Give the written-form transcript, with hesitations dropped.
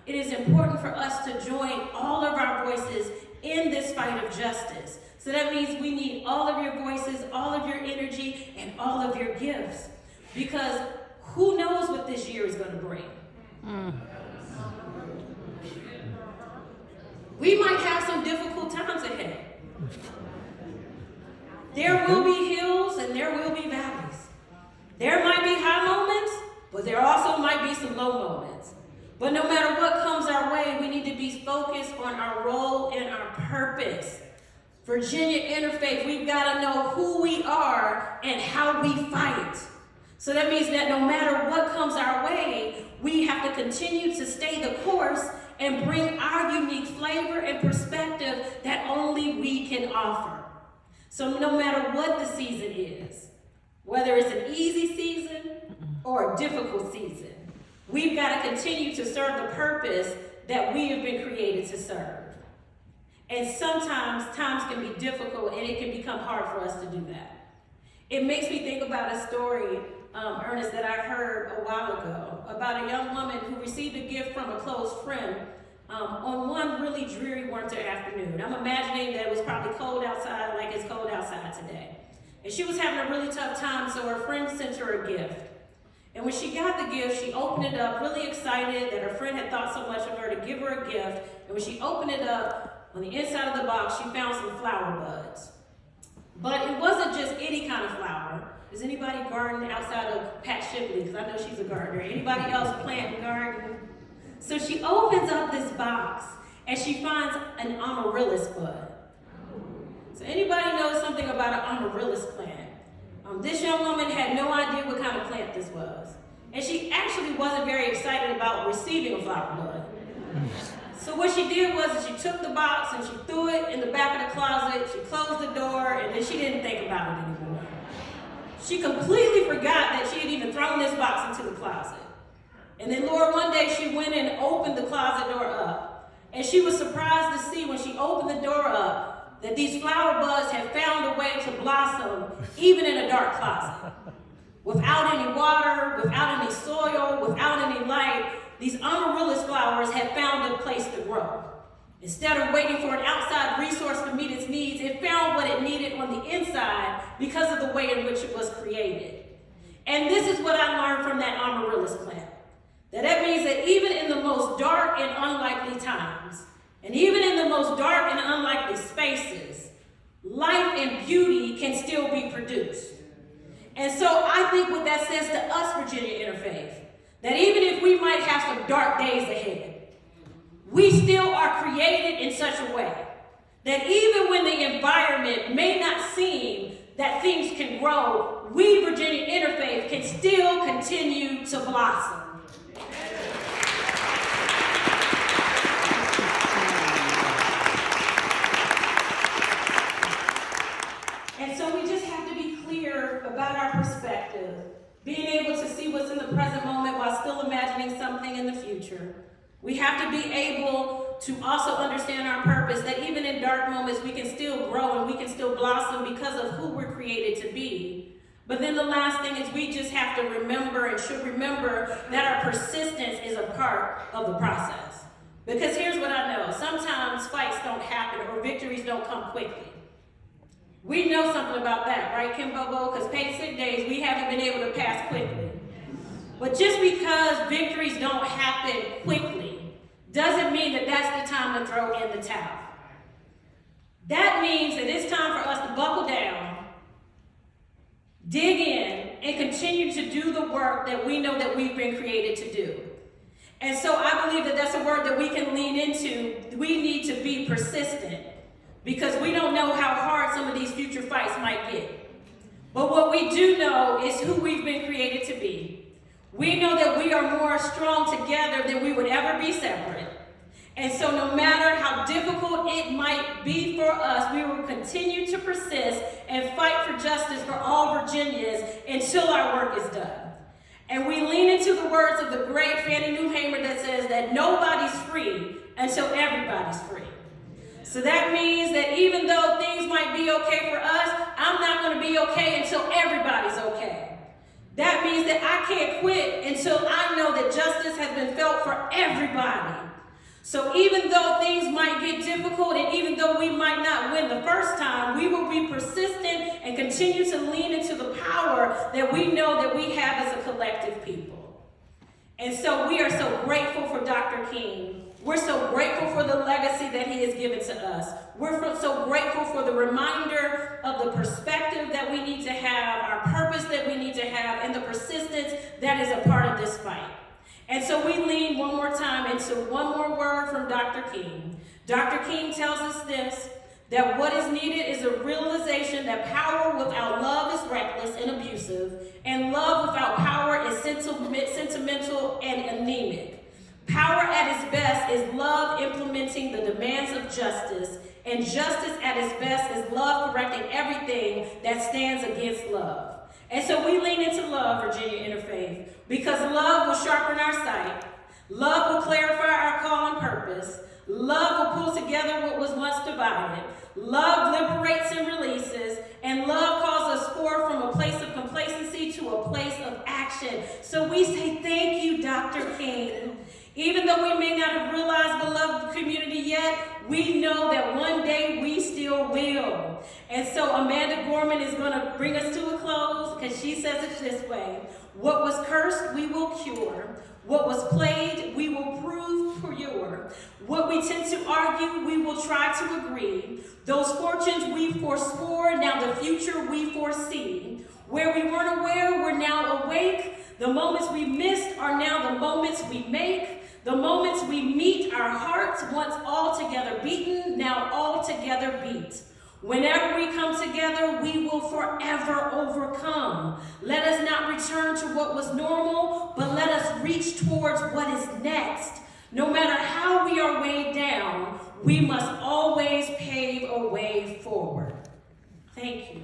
it is important for us to join all of our voices in this fight of justice. So that means we need all of your voices, all of your energy, and all of your gifts. Because who knows what this year is going to bring? We might have some difficult times ahead. There will be hills and there will be valleys. There might be high moments, but there also might be some low moments. But no matter what comes our way, we need to be focused on our role and our purpose. Virginia Interfaith, we've got to know who we are and how we fight. So that means that no matter what comes our way, we have to continue to stay the course and bring our unique flavor and perspective that only we can offer. So no matter what the season is, whether it's an easy season or a difficult season, we've got to continue to serve the purpose that we have been created to serve. And sometimes times can be difficult and it can become hard for us to do that. It makes me think about a story, Ernest, that I heard a while ago about a young woman who received a gift from a close friend on one really dreary winter afternoon. I'm imagining that it was probably cold outside like it's cold outside today. And she was having a really tough time, so her friend sent her a gift. And when she got the gift, she opened it up, really excited that her friend had thought so much of her to give her a gift. And when she opened it up, on the inside of the box, she found some flower buds. But it wasn't just any kind of flower. Does anybody garden outside of Pat Shipley? Because I know she's a gardener. Anybody else plant and garden? So she opens up this box and she finds an amaryllis bud. So anybody knows something about an amaryllis plant? This young woman had no idea what kind of plant this was. And she actually wasn't very excited about receiving a flower bud. So what she did was she took the box and she threw it in the back of the closet, she closed the door, and then she didn't think about it anymore. She completely forgot that she had even thrown this box into the closet. And then, Lord, one day she went and opened the closet door up. And she was surprised to see when she opened the door up that these flower buds had found a way to blossom even in a dark closet. Without any water, without any soil, without any light, these amaryllis flowers had found a place to grow. Instead of waiting for an outside resource to meet its needs, it found what it needed on the inside because of the way in which it was created. And this is what I learned from that amaryllis plant. That means that even in the most dark and unlikely times, and even in the most dark and unlikely spaces, life and beauty can still be produced. And so I think what that says to us, Virginia Interfaith, that even if we might have some dark days ahead, we still are created in such a way that even when the environment may not seem that things can grow, we, Virginia Interfaith, can still continue to blossom. And so we just have to be clear about our perspective, being able to see what's in the present moment while still imagining something in the future. We have to be able to also understand our purpose, that even in dark moments we can still grow and we can still blossom because of who we're created to be. But then the last thing is we just have to remember and should remember that our persistence is a part of the process. Because here's what I know. Sometimes fights don't happen or victories don't come quickly. We know something about that, right, Kim Bobo? Because paid sick days, we haven't been able to pass quickly. But just because victories don't happen quickly doesn't mean that that's the time to throw in the towel. That means that it's time for us to buckle down, dig in, and continue to do the work that we know that we've been created to do. And so I believe that that's a word that we can lean into. We need to be persistent because we don't know how hard some of these future fights might get. But what we do know is who we've been created to be. We know that we are more strong together than we would ever be separate. And so no matter how difficult it might be for us, we will continue to persist and fight for justice for all Virginians until our work is done. And we lean into the words of the great Fannie Lou Hamer that says that nobody's free until everybody's free. So that means that even though things might be okay for us, I'm not going to be okay until everybody's okay. That means that I can't quit until I know that justice has been felt for everybody. So even though things might get difficult and even though we might not win the first time, we will be persistent and continue to lean into the power that we know that we have as a collective people. And so we are so grateful for Dr. King. We're so grateful for the legacy that he has given to us. We're so grateful for the reminder of the perspective that we need to have, our purpose that we need to have, and the persistence that is a part of this fight. And so we lean one more time into one more word from Dr. King. Dr. King tells us this, that what is needed is a realization that power without love is reckless and abusive, and love without power is sentimental and anemic. Power at its best is love implementing the demands of justice, and justice at its best is love correcting everything that stands against love. And so we lean into love, Virginia Interfaith, because love will sharpen our sight, love will clarify our call and purpose, love will pull together what was once divided, love liberates and releases, and love calls us forth from a place of complacency to a place of action. So we say thank you, Dr. King. Even though we may not have realized the love of the community yet, we know that one day we still will. And so Amanda Gorman is going to bring us to a close because she says it this way. What was cursed, we will cure. What was plagued, we will prove pure. What we tend to argue, we will try to agree. Those fortunes we forswore, now the future we foresee. Where we weren't aware, we're now awake. The moments we missed are now the moments we make. The moments we meet, our hearts, once all together beaten, now all together beat. Whenever we come together, we will forever overcome. Let us not return to what was normal, but let us reach towards what is next. No matter how we are weighed down, we must always pave a way forward. Thank you.